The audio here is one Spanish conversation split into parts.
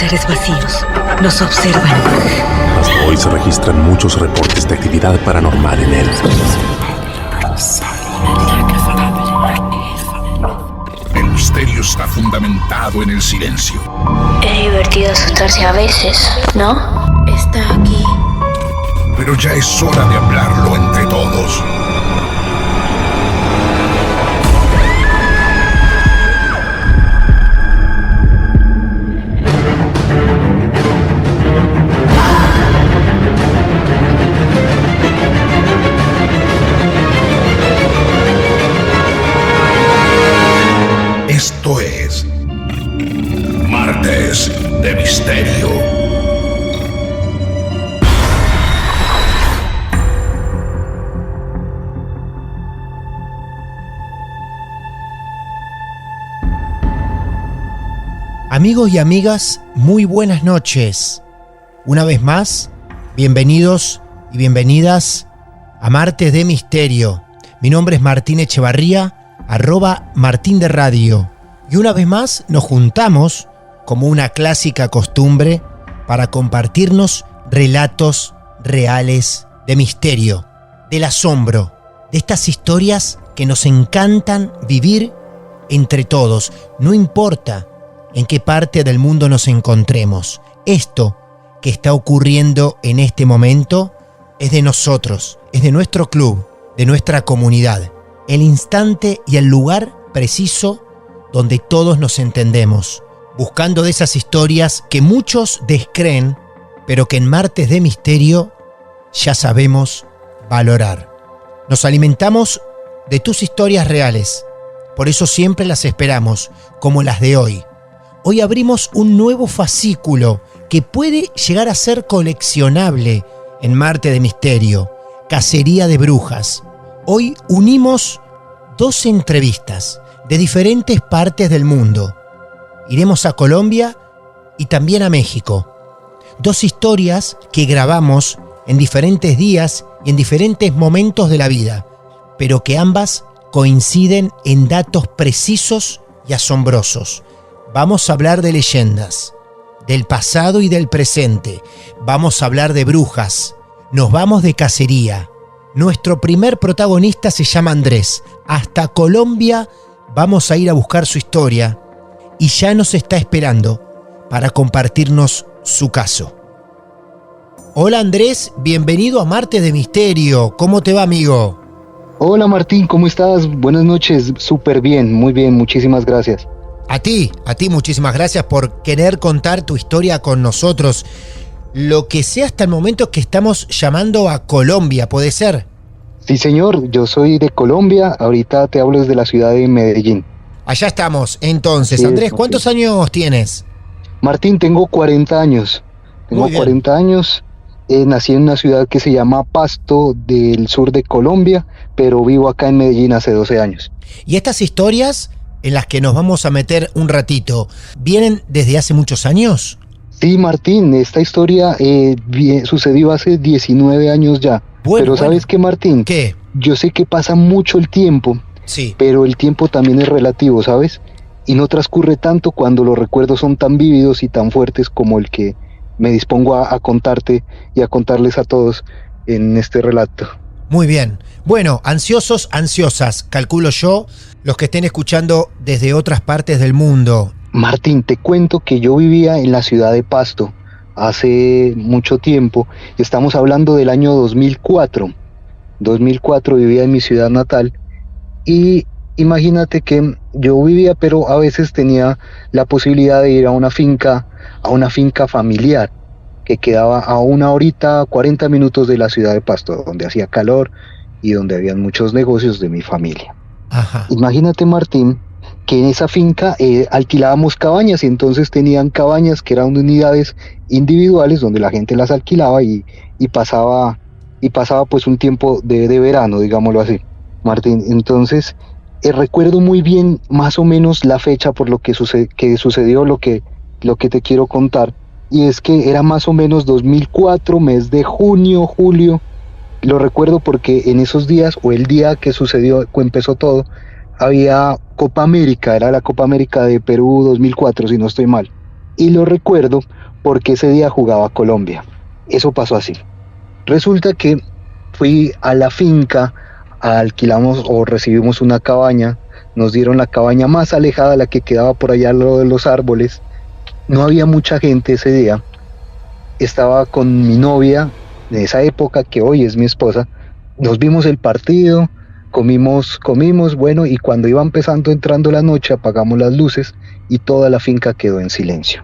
seres vacíos nos observan. Hasta hoy se registran muchos reportes de actividad paranormal en él. El misterio está fundamentado en el silencio. Es divertido asustarse a veces, ¿no? Está aquí. Pero ya es hora de hablarlo entre todos. Esto es Martes de Misterio. Amigos y amigas, muy buenas noches. Una vez más, bienvenidos y bienvenidas a Martes de Misterio. Mi nombre es Martín Echevarría, @Martín de Radio. Y una vez más nos juntamos, como una clásica costumbre, para compartirnos relatos reales de misterio, del asombro, de estas historias que nos encantan vivir entre todos. No importa en qué parte del mundo nos encontremos. Esto que está ocurriendo en este momento es de nosotros, es de nuestro club, de nuestra comunidad. El instante y el lugar preciso donde todos nos entendemos, buscando de esas historias que muchos descreen, pero que en Martes de Misterio ya sabemos valorar. Nos alimentamos de tus historias reales, por eso siempre las esperamos, como las de hoy. Hoy abrimos un nuevo fascículo que puede llegar a ser coleccionable en Martes de Misterio, Cacería de Brujas. Hoy unimos 2 entrevistas de diferentes partes del mundo. Iremos a Colombia y también a México. 2 historias que grabamos en diferentes días y en diferentes momentos de la vida, pero que ambas coinciden en datos precisos y asombrosos. Vamos a hablar de leyendas, del pasado y del presente. Vamos a hablar de brujas. Nos vamos de cacería. Nuestro primer protagonista se llama Andrés. Hasta Colombia vamos a ir a buscar su historia y ya nos está esperando para compartirnos su caso. Hola Andrés, bienvenido a Martes de Misterio. ¿Cómo te va, amigo? Hola Martín, ¿cómo estás? Buenas noches, súper bien, muy bien, muchísimas gracias. A ti muchísimas gracias por querer contar tu historia con nosotros. Lo que sé hasta el momento es que estamos llamando a Colombia, ¿puede ser? Sí señor, yo soy de Colombia, ahorita te hablo desde la ciudad de Medellín. Allá estamos, entonces. Sí, Andrés, ¿cuántos años tienes? Martín, tengo 40 años. Tengo 40 años, nací en una ciudad que se llama Pasto, del sur de Colombia, pero vivo acá en Medellín hace 12 años. ¿Y estas historias en las que nos vamos a meter un ratito, vienen desde hace muchos años? Sí, Martín, esta historia sucedió hace 19 años ya. Pero ¿sabes qué, Martín? ¿Qué? Yo sé que pasa mucho el tiempo, sí, pero el tiempo también es relativo, ¿sabes? Y no transcurre tanto cuando los recuerdos son tan vívidos y tan fuertes como el que me dispongo a contarte y a contarles a todos en este relato. Muy bien. Bueno, ansiosos, ansiosas, calculo yo, los que estén escuchando desde otras partes del mundo. Martín, te cuento que yo vivía en la ciudad de Pasto hace mucho tiempo. Estamos hablando del año 2004. 2004 vivía en mi ciudad natal y imagínate que yo vivía, pero a veces tenía la posibilidad de ir a una finca familiar que quedaba a 1 horita, 40 minutos de la ciudad de Pasto, donde hacía calor y donde habían muchos negocios de mi familia. Ajá. Imagínate, Martín, que en esa finca alquilábamos cabañas y entonces tenían cabañas que eran unidades individuales donde la gente las alquilaba y pasaba pues un tiempo de verano, digámoslo así, Martín. Entonces recuerdo muy bien más o menos la fecha por lo que sucedió lo que te quiero contar, y es que era más o menos 2004, mes de junio, julio. Lo recuerdo porque en esos días, o el día que empezó todo, había Copa América, era la Copa América de Perú 2004, si no estoy mal. Y lo recuerdo porque ese día jugaba Colombia. Eso pasó así. Resulta que fui a la finca, alquilamos o recibimos una cabaña, nos dieron la cabaña más alejada, la que quedaba por allá al lado de los árboles. No había mucha gente ese día. Estaba con mi novia de esa época, que hoy es mi esposa. Nos vimos el partido, comimos, bueno, y cuando iba entrando la noche, apagamos las luces y toda la finca quedó en silencio.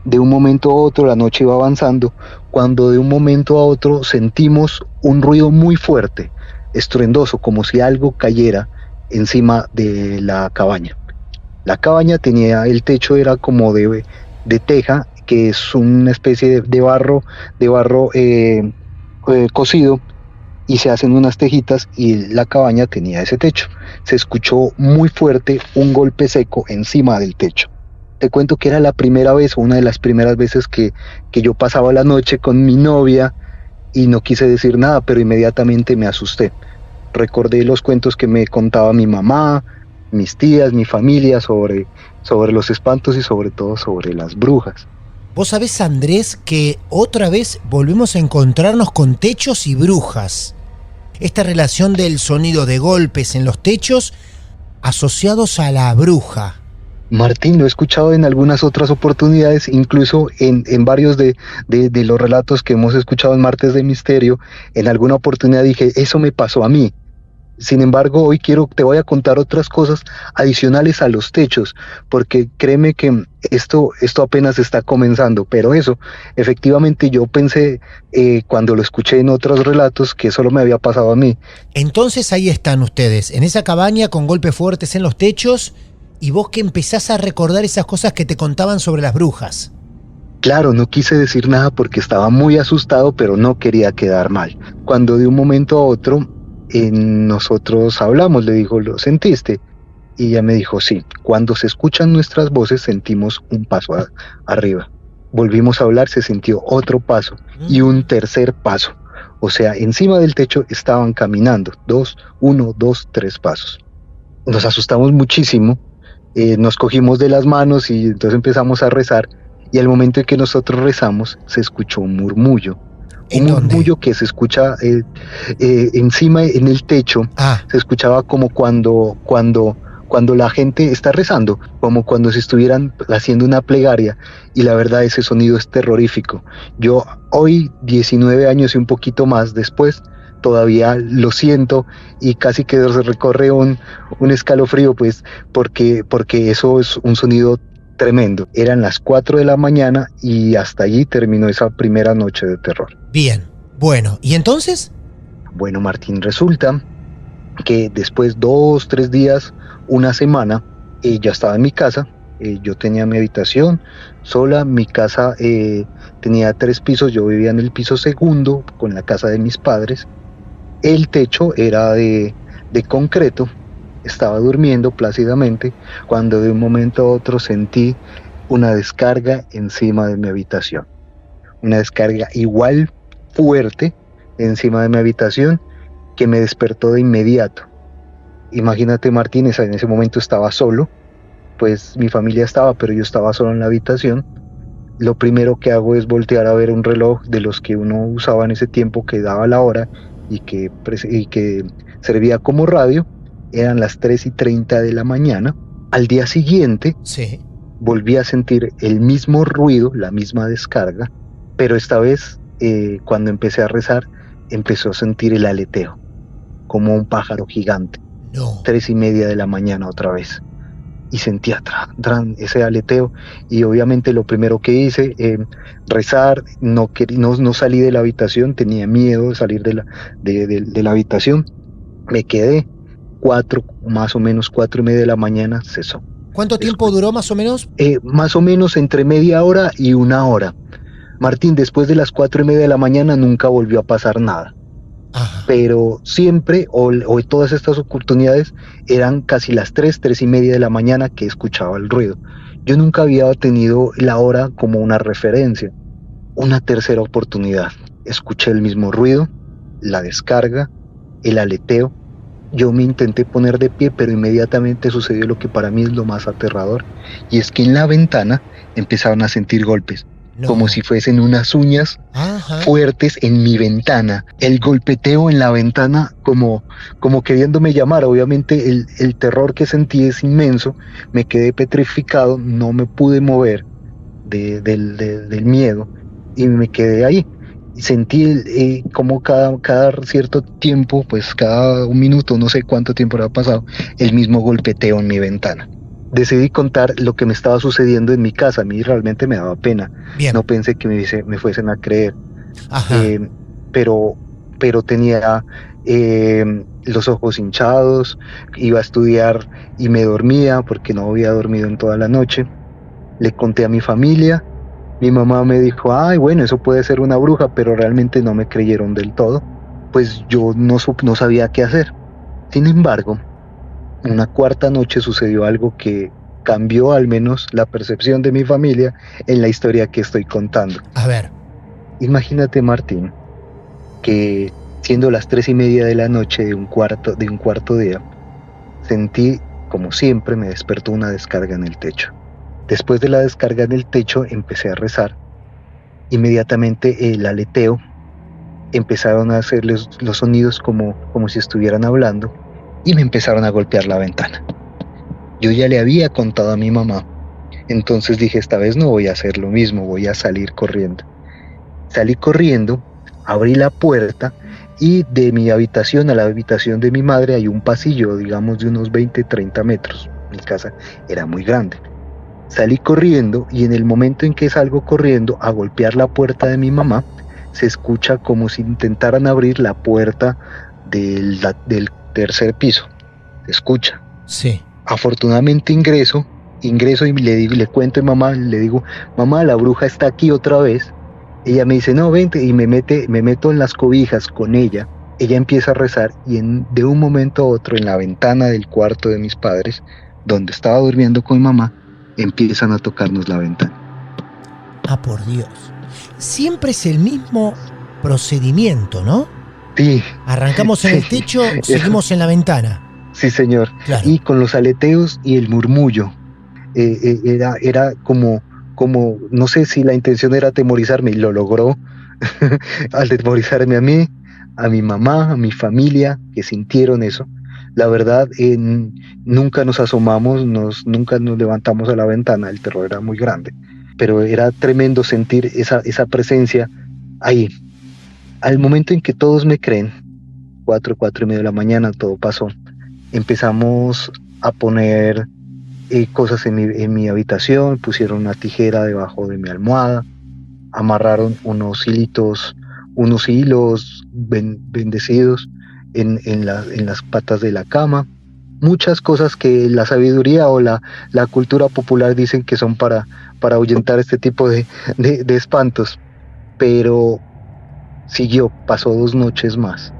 De un momento a otro la noche iba avanzando, cuando de un momento a otro sentimos un ruido muy fuerte, estruendoso, como si algo cayera encima de la cabaña. La cabaña tenía, el techo era como de teja, que es una especie de barro cocido, y se hacen unas tejitas, y la cabaña tenía ese techo. Se escuchó muy fuerte un golpe seco encima del techo. Te cuento que era la primera vez, o una de las primeras veces que yo pasaba la noche con mi novia, y no quise decir nada, pero inmediatamente me asusté. Recordé los cuentos que me contaba mi mamá, mis tías, mi familia sobre los espantos y sobre todo sobre las brujas. Vos sabés, Andrés, que otra vez volvemos a encontrarnos con techos y brujas. Esta relación del sonido de golpes en los techos asociados a la bruja. Martín, lo he escuchado en algunas otras oportunidades, incluso en varios de los relatos que hemos escuchado en Martes de Misterio. En alguna oportunidad dije, eso me pasó a mí. Sin embargo, hoy te voy a contar otras cosas adicionales a los techos, porque créeme que esto apenas está comenzando, pero eso, efectivamente yo pensé cuando lo escuché en otros relatos que solo me había pasado a mí. Entonces ahí están ustedes, en esa cabaña con golpes fuertes en los techos, y vos que empezás a recordar esas cosas que te contaban sobre las brujas. Claro, no quise decir nada porque estaba muy asustado, pero no quería quedar mal. Cuando de un momento a otro nosotros hablamos, le dijo, ¿lo sentiste? Y ella me dijo, sí, cuando se escuchan nuestras voces sentimos un paso arriba. Volvimos a hablar, se sintió otro paso y un tercer paso. O sea, encima del techo estaban caminando, 1, 2, 3 pasos. Nos asustamos muchísimo, nos cogimos de las manos y entonces empezamos a rezar, y al momento en que nosotros rezamos se escuchó un murmullo. Un murmullo que se escucha encima en el techo. Se escuchaba como cuando la gente está rezando, como cuando se estuvieran haciendo una plegaria, y la verdad ese sonido es terrorífico. Yo hoy, 19 años y un poquito más después, todavía lo siento y casi que se recorre un escalofrío, pues porque eso es un sonido tremendo. Eran las 4 de la mañana y hasta allí terminó esa primera noche de terror. Bien, bueno, ¿y entonces? Bueno, Martín, resulta que después 2, 3 días, una semana, ya estaba en mi casa. Yo tenía mi habitación sola, mi casa tenía 3 pisos, yo vivía en el piso segundo con la casa de mis padres. El techo era de concreto. Estaba durmiendo plácidamente cuando de un momento a otro sentí una descarga encima de mi habitación. Una descarga igual fuerte encima de mi habitación que me despertó de inmediato. Imagínate, Martínez, en ese momento estaba solo, pues mi familia estaba, pero yo estaba solo en la habitación. Lo primero que hago es voltear a ver un reloj de los que uno usaba en ese tiempo, que daba la hora y que servía como radio. Eran las 3:30 de la mañana. Al día siguiente, sí, volví a sentir el mismo ruido, la misma descarga, pero esta vez, cuando empecé a rezar, empezó a sentir el aleteo, como un pájaro gigante. No. 3:30 de la mañana otra vez. Y sentía ese aleteo, y obviamente lo primero que hice, rezar. No salí de la habitación, tenía miedo de salir de la habitación. Me quedé. 4:30 de la mañana cesó. ¿Cuánto tiempo duró más o menos? Más o menos entre media hora y 1 hora. Martín, después de las 4:30 de la mañana nunca volvió a pasar nada. Ajá. Pero siempre, o todas estas oportunidades, eran casi las 3:30 de la mañana que escuchaba el ruido. Yo nunca había tenido la hora como una referencia. Una tercera oportunidad, escuché el mismo ruido, la descarga, el aleteo, Yo me intenté poner de pie, pero inmediatamente sucedió lo que para mí es lo más aterrador, y es que en la ventana empezaron a sentir golpes, No. como si fuesen unas uñas Ajá. fuertes en mi ventana. El golpeteo en la ventana como queriéndome llamar. Obviamente el terror que sentí es inmenso, me quedé petrificado, no me pude mover del miedo y me quedé ahí. Sentí como cada cierto tiempo, pues cada un minuto, no sé cuánto tiempo había pasado, el mismo golpeteo en mi ventana. Decidí contar lo que me estaba sucediendo en mi casa. A mí realmente me daba pena. Bien. No pensé que me fuesen a creer. Ajá. Pero tenía los ojos hinchados, iba a estudiar y me dormía porque no había dormido en toda la noche. Le conté a mi familia. Mi mamá me dijo, ay, bueno, eso puede ser una bruja, pero realmente no me creyeron del todo. Pues yo no sabía qué hacer. Sin embargo, una cuarta noche sucedió algo que cambió al menos la percepción de mi familia en la historia que estoy contando. A ver. Imagínate, Martín, que siendo las 3:30 de la noche de un cuarto día, sentí, como siempre, me despertó una descarga en el techo. Después de la descarga en el techo empecé a rezar. Inmediatamente el aleteo, empezaron a hacer los sonidos como si estuvieran hablando, y me empezaron a golpear la ventana. Yo ya le había contado a mi mamá, entonces dije, esta vez no voy a hacer lo mismo, voy a salir corriendo. Salí corriendo, abrí la puerta, y de mi habitación a la habitación de mi madre hay un pasillo, digamos de unos 20-30 metros. Mi casa era muy grande. Salí corriendo, y en el momento en que salgo corriendo a golpear la puerta de mi mamá, se escucha como si intentaran abrir la puerta del tercer piso. Se escucha. Sí. Afortunadamente ingreso y le cuento a mamá, le digo, mamá, la bruja está aquí otra vez. Ella me dice, no, vente, y me meto en las cobijas con ella. Ella empieza a rezar, y de un momento a otro, en la ventana del cuarto de mis padres, donde estaba durmiendo con mi mamá, empiezan a tocarnos la ventana. Ah, por Dios. Siempre es el mismo procedimiento, ¿no? Sí. Arrancamos en el techo, seguimos en la ventana. Sí, señor. Claro. Y con los aleteos y el murmullo. Era como, no sé si la intención era atemorizarme, y lo logró. Al atemorizarme a mí, a mi mamá, a mi familia, que sintieron eso. La verdad, nunca nos asomamos, nunca nos levantamos a la ventana, el terror era muy grande. Pero era tremendo sentir esa presencia ahí. Al momento en que todos me creen, 4:30 de la mañana, todo pasó. Empezamos a poner cosas en mi habitación, pusieron una tijera debajo de mi almohada, amarraron unos hilos bendecidos en las patas de la cama. Muchas cosas que la sabiduría o la cultura popular dicen que son para ahuyentar este tipo de espantos. Pero pasó 2 noches más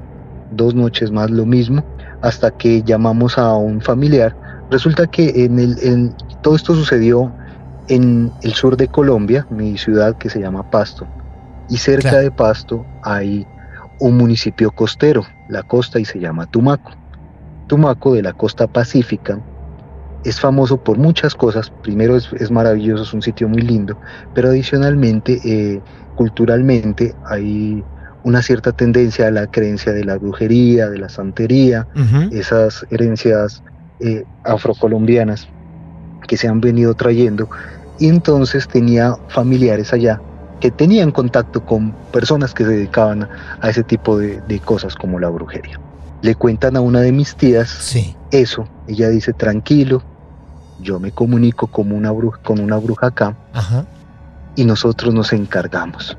lo mismo, hasta que llamamos a un familiar. Resulta que todo esto sucedió en el sur de Colombia, mi ciudad que se llama Pasto, y cerca de Pasto hay un municipio costero, la costa, y se llama Tumaco. Tumaco, de la costa pacífica, es famoso por muchas cosas. Primero es maravilloso, es un sitio muy lindo, pero adicionalmente, culturalmente, hay una cierta tendencia a la creencia de la brujería, de la santería, esas herencias afrocolombianas que se han venido trayendo. Y entonces tenía familiares allá que tenían contacto con personas que se dedicaban a ese tipo de cosas como la brujería. Le cuentan a una de mis tías eso. Ella dice, tranquilo, yo me comunico con una bruja acá. Ajá. Y nosotros nos encargamos.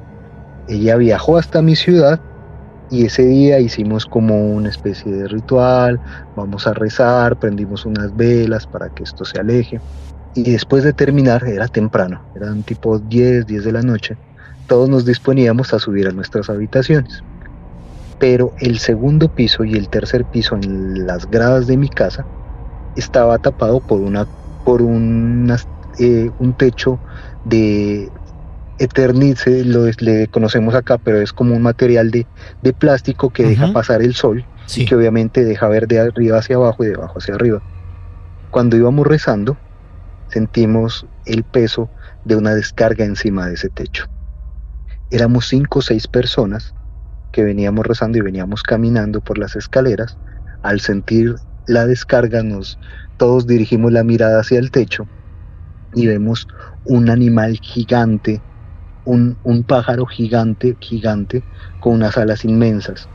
Ella viajó hasta mi ciudad, y ese día hicimos como una especie de ritual, vamos a rezar, prendimos unas velas para que esto se aleje. Y después de terminar, era temprano, eran tipo 10 de la noche, todos nos disponíamos a subir a nuestras habitaciones. Pero el segundo piso y el tercer piso en las gradas de mi casa estaba tapado por un techo de Eternit, le conocemos acá, pero es como un material de plástico que deja pasar el sol, Sí. y que obviamente deja ver de arriba hacia abajo y de abajo hacia arriba. Cuando íbamos rezando, sentimos el peso de una descarga encima de ese techo. Éramos 5 o 6 personas que veníamos rezando y veníamos caminando por las escaleras. Al sentir la descarga, todos dirigimos la mirada hacia el techo y vemos un animal gigante, un pájaro gigante, con unas alas inmensas,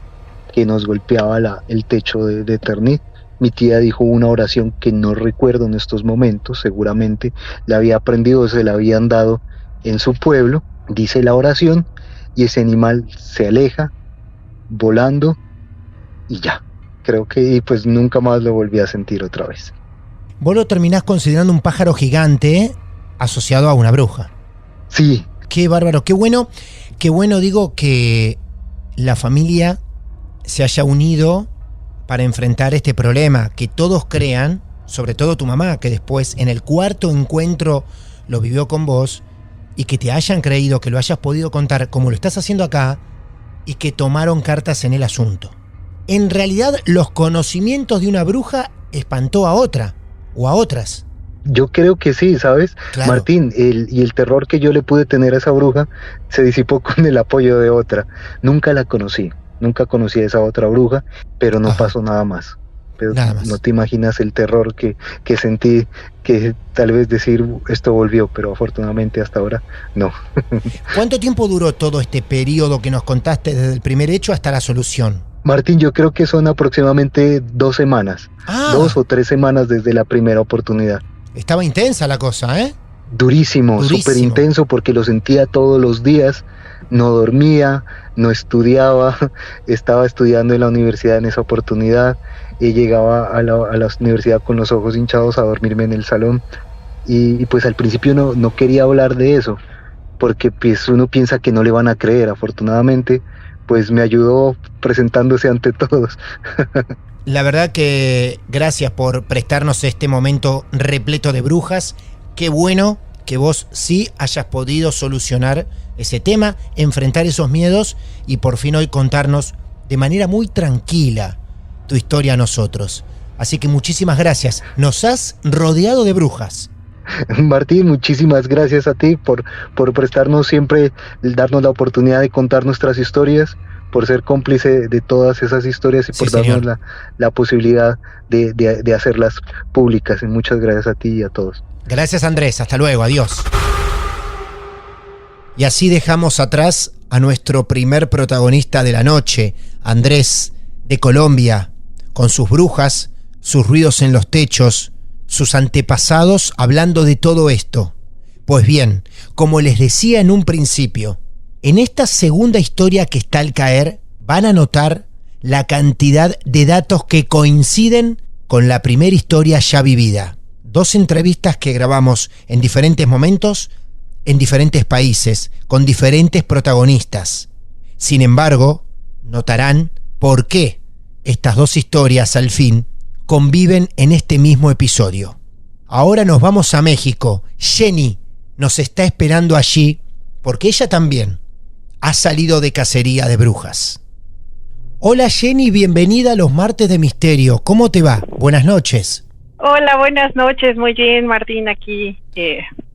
que nos golpeaba el techo de Eternit. Mi tía dijo una oración que no recuerdo en estos momentos, seguramente la había aprendido, se la habían dado en su pueblo. Dice la oración y ese animal se aleja volando y ya. Creo que pues nunca más lo volví a sentir otra vez. Vos lo terminás considerando un pájaro gigante asociado a una bruja. Sí. Qué bárbaro, qué bueno digo que la familia se haya unido para enfrentar este problema, que todos crean, sobre todo tu mamá, que después en el 4.º encuentro lo vivió con vos, y que te hayan creído, que lo hayas podido contar como lo estás haciendo acá, y que tomaron cartas en el asunto. En realidad, los conocimientos de una bruja espantó a otra, o a otras. Yo creo que sí, ¿sabes? Claro. Martín, el terror que yo le pude tener a esa bruja se disipó con el apoyo de otra. Nunca conocí a esa otra bruja, pero no pasó nada más. Pero Nada más. No te imaginas el terror que sentí, que tal vez decir esto volvió, pero afortunadamente hasta ahora no. ¿Cuánto tiempo duró todo este periodo que nos contaste desde el primer hecho hasta la solución? Martín, yo creo que son aproximadamente 2 semanas, 2 o 3 semanas desde la primera oportunidad. Estaba intensa la cosa, ¿eh? Durísimo, súper intenso, porque lo sentía todos los días, no dormía, no estudiaba, estaba estudiando en la universidad en esa oportunidad, y llegaba a la universidad con los ojos hinchados a dormirme en el salón, y pues al principio no quería hablar de eso, porque pues uno piensa que no le van a creer. Afortunadamente pues me ayudó presentándose ante todos. La verdad que gracias por prestarnos este momento repleto de brujas. Qué bueno que vos sí hayas podido solucionar ese tema, enfrentar esos miedos y por fin hoy contarnos de manera muy tranquila tu historia a nosotros. Así que muchísimas gracias. Nos has rodeado de brujas. Martín, muchísimas gracias a ti por prestarnos siempre, darnos la oportunidad de contar nuestras historias, por ser cómplice de todas esas historias y por darnos la posibilidad de hacerlas públicas. Y muchas gracias a ti y a todos. Gracias, Andrés, hasta luego, adiós. Y así dejamos atrás a nuestro primer protagonista de la noche, Andrés, de Colombia, con sus brujas, sus ruidos en los techos, sus antepasados hablando de todo esto. Pues bien, como les decía en un principio, en esta segunda historia que está al caer, van a notar la cantidad de datos que coinciden con la primera historia ya vivida. 2 entrevistas que grabamos en diferentes momentos, en diferentes países, con diferentes protagonistas. Sin embargo, notarán por qué estas 2 historias al fin conviven en este mismo episodio. Ahora nos vamos a México. Jenny nos está esperando allí porque ella también ha salido de cacería de brujas. Hola Jenny, bienvenida a los Martes de Misterio. ¿Cómo te va? Buenas noches. Hola, buenas noches. Muy bien, Martín, aquí.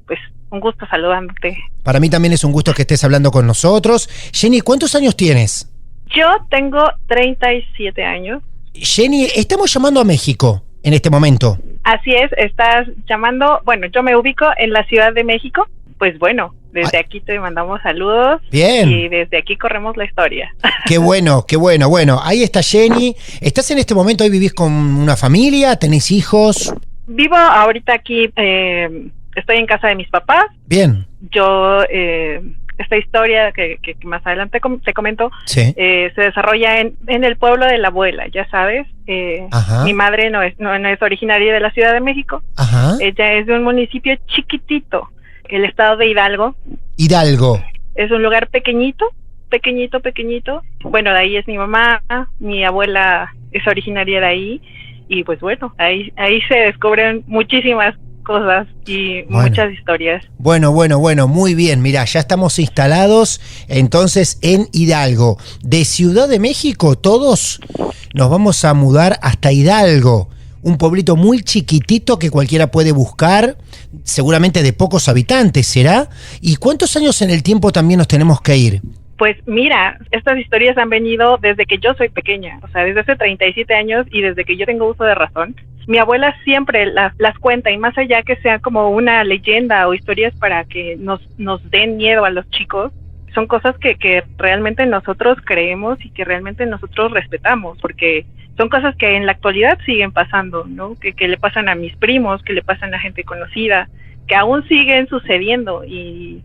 Pues un gusto saludándote. Para mí también es un gusto que estés hablando con nosotros. Jenny, ¿cuántos años tienes? Yo tengo 37 años. Jenny, estamos llamando a México en este momento. Así es, estás llamando. Bueno, yo me ubico en la Ciudad de México. Pues bueno, desde aquí te mandamos saludos. Bien. Y desde aquí corremos la historia. Qué bueno, qué bueno. Bueno, ahí está Jenny. ¿Estás en este momento, hoy vivís con una familia? ¿Tenés hijos? Vivo ahorita aquí, estoy en casa de mis papás. Bien. Yo, esta historia que más adelante te comento, sí. Se desarrolla en el pueblo de la abuela, ya sabes. Mi madre no es originaria de la Ciudad de México. Ajá. Ella es de un municipio chiquitito, el estado de Hidalgo. Hidalgo. Es un lugar pequeñito. Bueno, de ahí es mi mamá, mi abuela es originaria de ahí. Y pues bueno, ahí se descubren muchísimas cosas y Bueno. muchas historias. Bueno, muy bien. Mirá, ya estamos instalados entonces en Hidalgo. De Ciudad de México todos nos vamos a mudar hasta Hidalgo, un pueblito muy chiquitito que cualquiera puede buscar, seguramente de pocos habitantes, ¿será? ¿Y cuántos años en el tiempo también nos tenemos que ir? Pues mira, estas historias han venido desde que yo soy pequeña, o sea, desde hace 37 años y desde que yo tengo uso de razón. Mi abuela siempre las cuenta, y más allá que sea como una leyenda o historias para que nos den miedo a los chicos, son cosas que realmente nosotros creemos y que realmente nosotros respetamos, porque son cosas que en la actualidad siguen pasando, ¿no? Que le pasan a mis primos, que le pasan a gente conocida, que aún siguen sucediendo y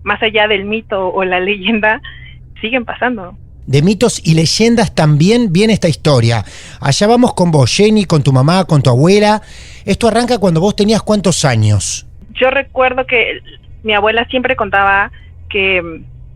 más allá del mito o la leyenda, siguen pasando. De mitos y leyendas también viene esta historia. Allá vamos con vos, Jenny, con tu mamá, con tu abuela. Esto arranca cuando vos tenías ¿cuántos años? Yo recuerdo que mi abuela siempre contaba que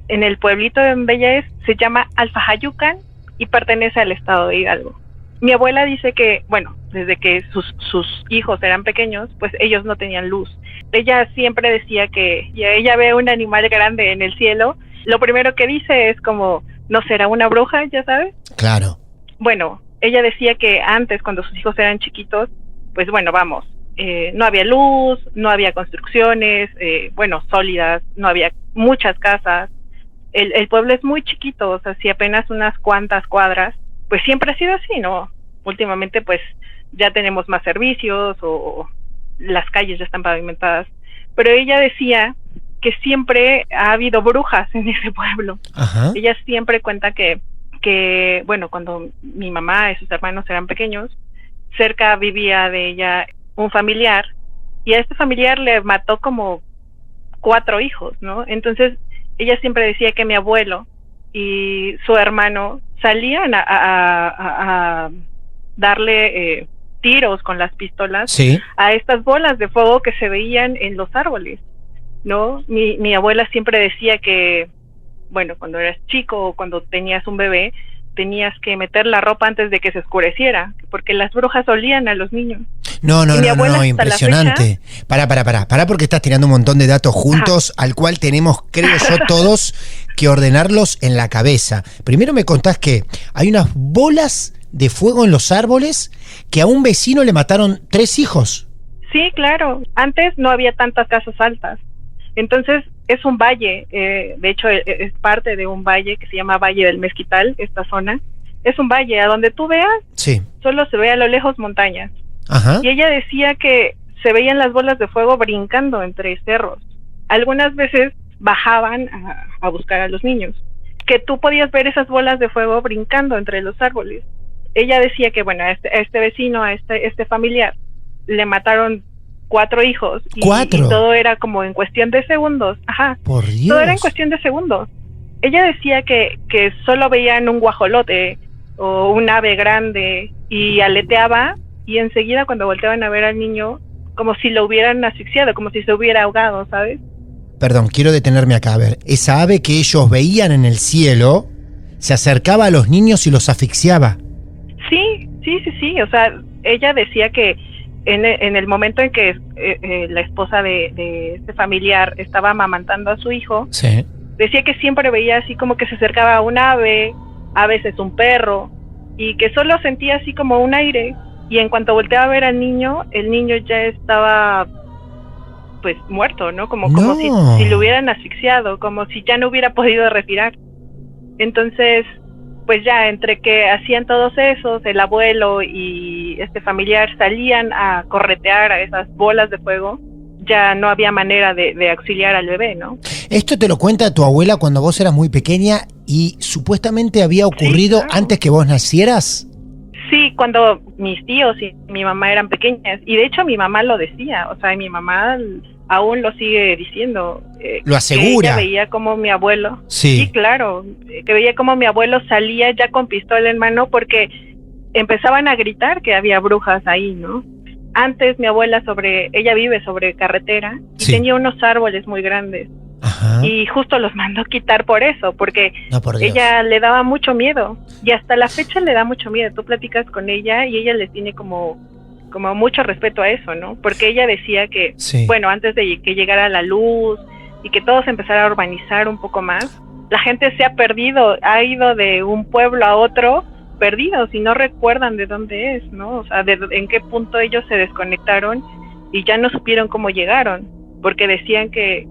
en el pueblito de Bella se llama Alfajayucan y pertenece al estado de Hidalgo. Mi abuela dice que, bueno, desde que sus hijos eran pequeños, pues ellos no tenían luz. Ella siempre decía que ella ve un animal grande en el cielo, lo primero que dice es como, ¿no será una bruja, ya sabes? Claro. Bueno, ella decía que antes, cuando sus hijos eran chiquitos, pues bueno, vamos, no había luz, no había construcciones, sólidas, no había muchas casas. El pueblo es muy chiquito, o sea, si apenas unas cuantas cuadras, pues siempre ha sido así, ¿no? Últimamente, pues, ya tenemos más servicios o las calles ya están pavimentadas. Pero ella decía que siempre ha habido brujas en ese pueblo. Ajá. Ella siempre cuenta que, bueno, cuando mi mamá y sus hermanos eran pequeños, cerca vivía de ella un familiar, y a este familiar le mató como 4 hijos, ¿no? Entonces, ella siempre decía que mi abuelo y su hermano salían a darle tiros con las pistolas, Sí. a estas bolas de fuego que se veían en los árboles, ¿no? Mi abuela siempre decía que, bueno, cuando eras chico o cuando tenías un bebé, tenías que meter la ropa antes de que se oscureciera, porque las brujas olían a los niños. No, Y mi abuela hasta impresionante. Pará, porque estás tirando un montón de datos juntos, al cual tenemos, creo yo, todos que ordenarlos en la cabeza. Primero me contás que hay unas bolas de fuego en los árboles que a un vecino le mataron 3 hijos. Sí, claro. Antes no había tantas casas altas. Entonces es un valle, de hecho es parte de un valle que se llama Valle del Mezquital, esta zona. Es un valle, a donde tú veas, Sí. solo se ve a lo lejos montañas. Ajá. Y ella decía que se veían las bolas de fuego brincando entre cerros. Algunas veces bajaban a buscar a los niños, que tú podías ver esas bolas de fuego brincando entre los árboles. Ella decía que, bueno, a este vecino, a este familiar, le mataron 4 hijos. Y 4. Y todo era como en cuestión de segundos. Ajá. Por Dios. Todo era en cuestión de segundos. Ella decía que solo veían un guajolote o un ave grande y aleteaba, y enseguida cuando volteaban a ver al niño, como si lo hubieran asfixiado, como si se hubiera ahogado, ¿sabes? Perdón, quiero detenerme acá. A ver, esa ave que ellos veían en el cielo se acercaba a los niños y los asfixiaba. Sí, o sea, ella decía que en el momento en que la esposa de este familiar estaba amamantando a su hijo, Sí. decía que siempre veía así como que se acercaba a un ave, a veces un perro, y que solo sentía así como un aire, y en cuanto volteaba a ver al niño, el niño ya estaba pues muerto, ¿no? Como si lo hubieran asfixiado, como si ya no hubiera podido respirar. Entonces, pues ya entre que hacían todos esos, el abuelo y este familiar salían a corretear a esas bolas de fuego, ya no había manera de auxiliar al bebé, ¿no? Esto te lo cuenta tu abuela cuando vos eras muy pequeña y supuestamente había ocurrido claro. antes que vos nacieras. Sí, cuando mis tíos y mi mamá eran pequeñas, y de hecho mi mamá lo decía, o sea, mi mamá aún lo sigue diciendo. Lo asegura. Que ella veía como mi abuelo, Sí. claro, que veía como mi abuelo salía ya con pistola en mano porque empezaban a gritar que había brujas ahí, ¿no? Antes mi abuela ella vive sobre carretera y Sí. tenía unos árboles muy grandes. Ajá. Y justo los mandó quitar por eso, porque No, por Dios. ella le daba mucho miedo, y hasta la fecha le da mucho miedo. Tú platicas con ella y ella le tiene como como mucho respeto a eso, ¿no? Porque ella decía que, Sí. bueno, antes de que llegara la luz y que todo se empezara a urbanizar un poco más, la gente se ha perdido, ha ido de un pueblo a otro perdidos y no recuerdan de dónde es, ¿no? O sea, en qué punto ellos se desconectaron y ya no supieron cómo llegaron, porque decían que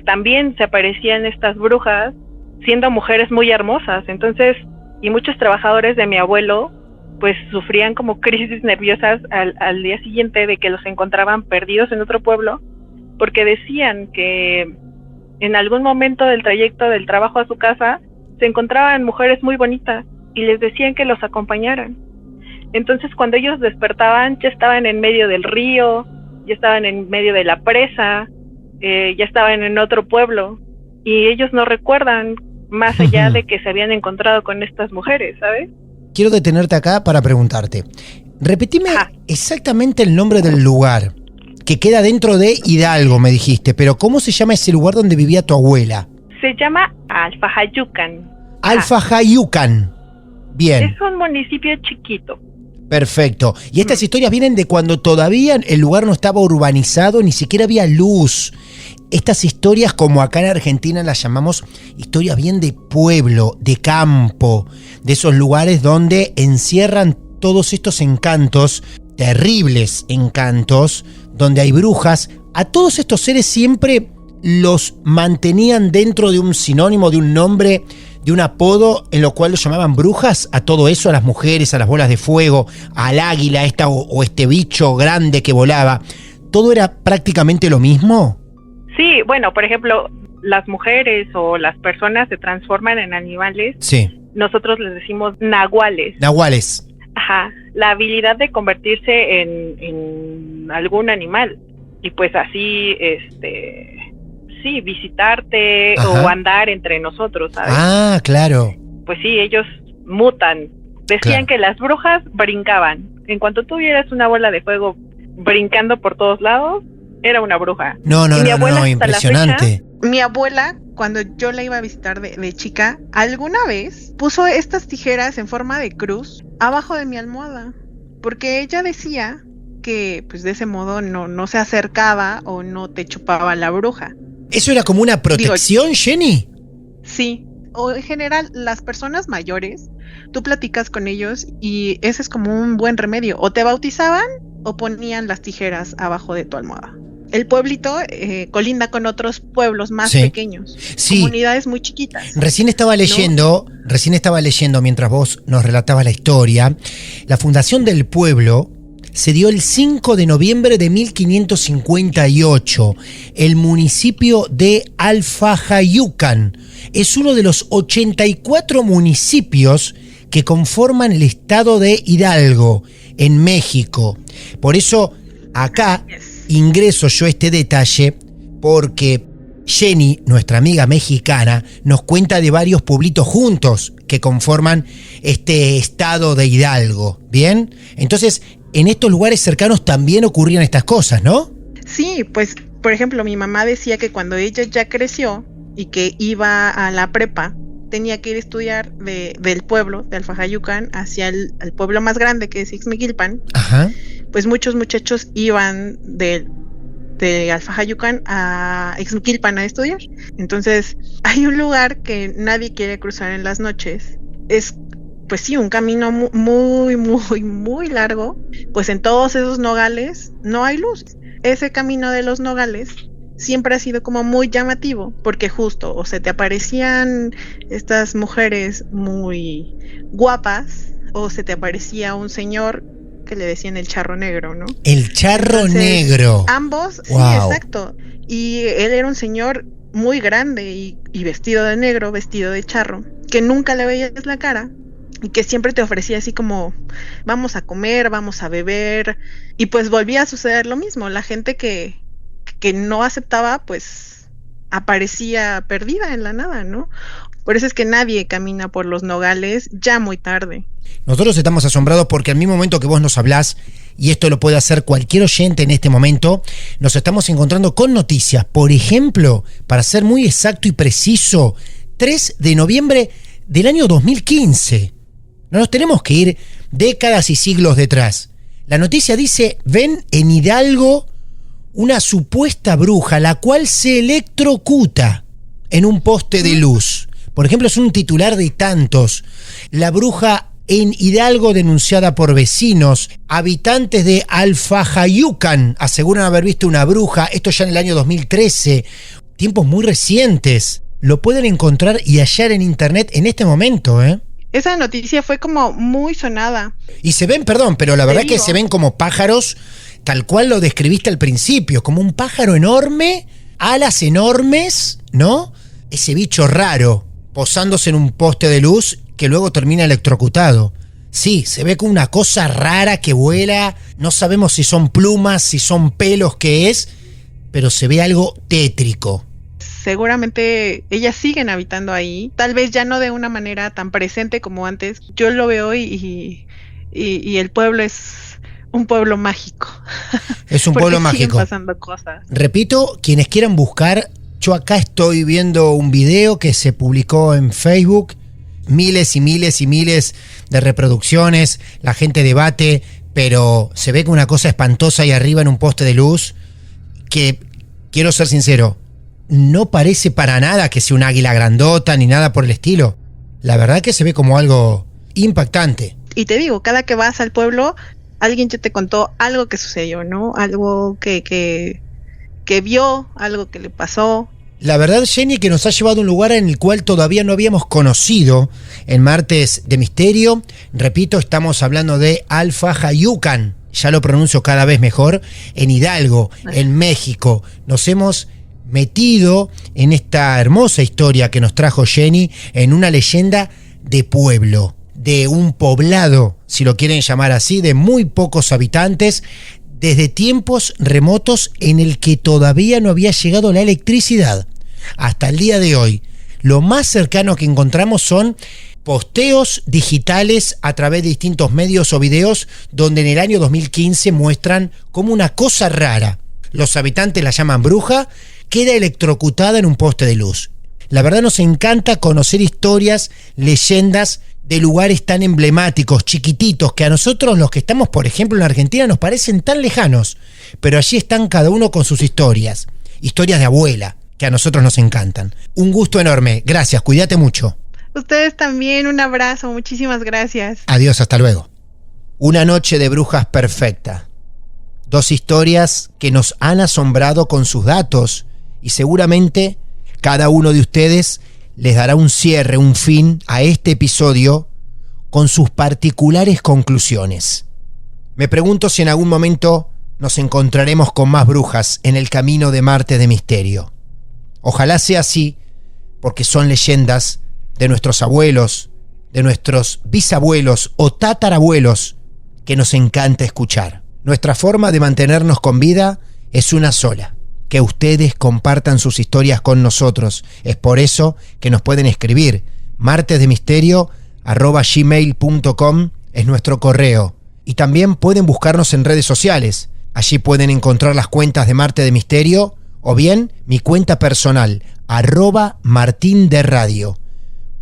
también se aparecían estas brujas siendo mujeres muy hermosas. Entonces, y muchos trabajadores de mi abuelo pues sufrían como crisis nerviosas al día siguiente de que los encontraban perdidos en otro pueblo, porque decían que en algún momento del trayecto del trabajo a su casa se encontraban mujeres muy bonitas y les decían que los acompañaran. Entonces, cuando ellos despertaban, ya estaban en medio del río, ya estaban en medio de la presa, ya estaban en otro pueblo, y ellos no recuerdan más allá de que se habían encontrado con estas mujeres, ¿sabes? Quiero detenerte acá para preguntarte. Repetime exactamente el nombre del lugar, que queda dentro de Hidalgo, me dijiste, pero ¿cómo se llama ese lugar donde vivía tu abuela? Se llama Alfajayucan. Alfajayucan. Bien. Es un municipio chiquito. Perfecto. Y estas historias vienen de cuando todavía el lugar no estaba urbanizado, ni siquiera había luz. Estas historias, como acá en Argentina las llamamos historias bien de pueblo, de campo, de esos lugares donde encierran todos estos encantos, terribles encantos, donde hay brujas. A todos estos seres siempre los mantenían dentro de un sinónimo, de un nombre, de un apodo en lo cual los llamaban brujas, a todo eso, a las mujeres, a las bolas de fuego, al águila esta o este bicho grande que volaba. ¿Todo era prácticamente lo mismo? Sí, bueno, por ejemplo, las mujeres o las personas se transforman en animales. Sí. Nosotros les decimos nahuales. Nahuales. Ajá, la habilidad de convertirse en algún animal. Y pues así, sí, visitarte. Ajá. O andar entre nosotros, ¿sabes? Ah, claro. Pues sí, ellos mutan. Decían claro. que las brujas brincaban. En cuanto tú vieras una bola de fuego brincando por todos lados, era una bruja. No, impresionante. Mi abuela, cuando yo la iba a visitar de chica, alguna vez puso estas tijeras en forma de cruz abajo de mi almohada, porque ella decía que pues de ese modo no se acercaba o no te chupaba la bruja. ¿Eso era como una protección, Jenny? Sí, o en general las personas mayores, tú platicas con ellos y ese es como un buen remedio, o te bautizaban o ponían las tijeras abajo de tu almohada. El pueblito colinda con otros pueblos más pequeños, comunidades muy chiquitas. Recién estaba leyendo mientras vos nos relatabas la historia, la fundación del pueblo se dio el 5 de noviembre de 1558. El municipio de Alfajayucan es uno de los 84 municipios que conforman el estado de Hidalgo, en México. Por eso, acá ingreso yo este detalle, porque Jenny, nuestra amiga mexicana, nos cuenta de varios pueblitos juntos que conforman este estado de Hidalgo. ¿Bien? Entonces, en estos lugares cercanos también ocurrían estas cosas, ¿no? Sí, pues, por ejemplo, mi mamá decía que cuando ella ya creció y que iba a la prepa, tenía que ir a estudiar del pueblo, de Alfajayucan, hacia el pueblo más grande, que es Ixmiquilpan. Ajá. Pues muchos muchachos iban de Alfajayucan a Ixmiquilpan a estudiar. Entonces, hay un lugar que nadie quiere cruzar en las noches. Es, pues sí, un camino muy, muy, muy largo. Pues en todos esos nogales no hay luz. Ese camino de los nogales siempre ha sido como muy llamativo, porque justo, o se te aparecían estas mujeres muy guapas, o se te aparecía un señor que le decían el charro negro, ¿no? El charro negro. Ambos, wow. Sí, exacto. Y él era un señor muy grande y vestido de negro, vestido de charro, que nunca le veías la cara y que siempre te ofrecía así como, vamos a comer, vamos a beber, y pues volvía a suceder lo mismo. La gente que no aceptaba, pues aparecía perdida en la nada, ¿no? Por eso es que nadie camina por los nogales ya muy tarde. Nosotros estamos asombrados porque al mismo momento que vos nos hablás, y esto lo puede hacer cualquier oyente en este momento, nos estamos encontrando con noticias. Por ejemplo, para ser muy exacto y preciso, 3 de noviembre del año 2015. No nos tenemos que ir décadas y siglos detrás. La noticia dice, ven en Hidalgo una supuesta bruja, la cual se electrocuta en un poste de luz. Por ejemplo, es un titular de tantos. La bruja en Hidalgo denunciada por vecinos. Habitantes de Alfajayucan aseguran haber visto una bruja. Esto ya en el año 2013. Tiempos muy recientes. Lo pueden encontrar y hallar en internet en este momento, ¿eh? Esa noticia fue como muy sonada. Y se ven, perdón, pero la verdad es que se ven como pájaros, tal cual lo describiste al principio, como un pájaro enorme, alas enormes, ¿no? Ese bicho raro, posándose en un poste de luz que luego termina electrocutado. Sí, se ve como una cosa rara que vuela, no sabemos si son plumas, si son pelos, qué es, pero se ve algo tétrico. Seguramente ellas siguen habitando ahí, tal vez ya no de una manera tan presente como antes. Yo lo veo y el pueblo es un pueblo mágico. Es un pueblo mágico. Siguen pasando cosas. Repito, quienes quieran buscar, yo acá estoy viendo un video que se publicó en Facebook, miles y miles y miles de reproducciones, la gente debate, pero se ve como una cosa espantosa ahí arriba en un poste de luz que, quiero ser sincero, no parece para nada que sea un águila grandota ni nada por el estilo. La verdad que se ve como algo impactante. Y te digo, cada que vas al pueblo, alguien ya te contó algo que sucedió, ¿no? Algo que vio, algo que le pasó. La verdad, Jenny, que nos ha llevado a un lugar en el cual todavía no habíamos conocido en Martes de Misterio. Repito, estamos hablando de Alfajayucan, ya lo pronuncio cada vez mejor, en Hidalgo, en México. Nos hemos metido en esta hermosa historia que nos trajo Jenny, en una leyenda de pueblo, de un poblado, si lo quieren llamar así, de muy pocos habitantes, desde tiempos remotos en el que todavía no había llegado la electricidad. Hasta el día de hoy, lo más cercano que encontramos son posteos digitales a través de distintos medios o videos donde en el año 2015 muestran como una cosa rara. Los habitantes la llaman bruja, queda electrocutada en un poste de luz. La verdad nos encanta conocer historias, leyendas de lugares tan emblemáticos, chiquititos, que a nosotros los que estamos, por ejemplo, en Argentina nos parecen tan lejanos, pero allí están cada uno con sus historias de abuela, que a nosotros nos encantan. Un gusto enorme, gracias, cuídate mucho. Ustedes también, un abrazo, muchísimas gracias. Adiós, hasta luego. Una noche de brujas perfecta. Dos historias que nos han asombrado con sus datos y seguramente cada uno de ustedes les dará un cierre, un fin a este episodio con sus particulares conclusiones. Me pregunto si en algún momento nos encontraremos con más brujas en el camino de Martes de Misterio. Ojalá sea así, porque son leyendas de nuestros abuelos, de nuestros bisabuelos o tatarabuelos que nos encanta escuchar. Nuestra forma de mantenernos con vida es una sola: que ustedes compartan sus historias con nosotros. Es por eso que nos pueden escribir. martesdemisterio@gmail.com es nuestro correo. Y también pueden buscarnos en redes sociales. Allí pueden encontrar las cuentas de Martes de Misterio o bien mi cuenta personal, @martinderradio.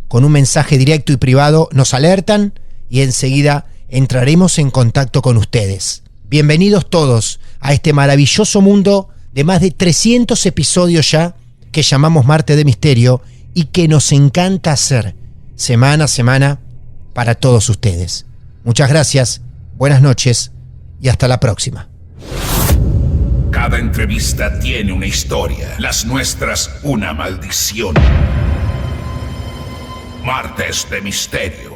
Con un mensaje directo y privado nos alertan y enseguida entraremos en contacto con ustedes. Bienvenidos todos a este maravilloso mundo de más de 300 episodios ya que llamamos Martes de Misterio y que nos encanta hacer semana a semana para todos ustedes. Muchas gracias, buenas noches y hasta la próxima. Cada entrevista tiene una historia, las nuestras una maldición. Martes de Misterio.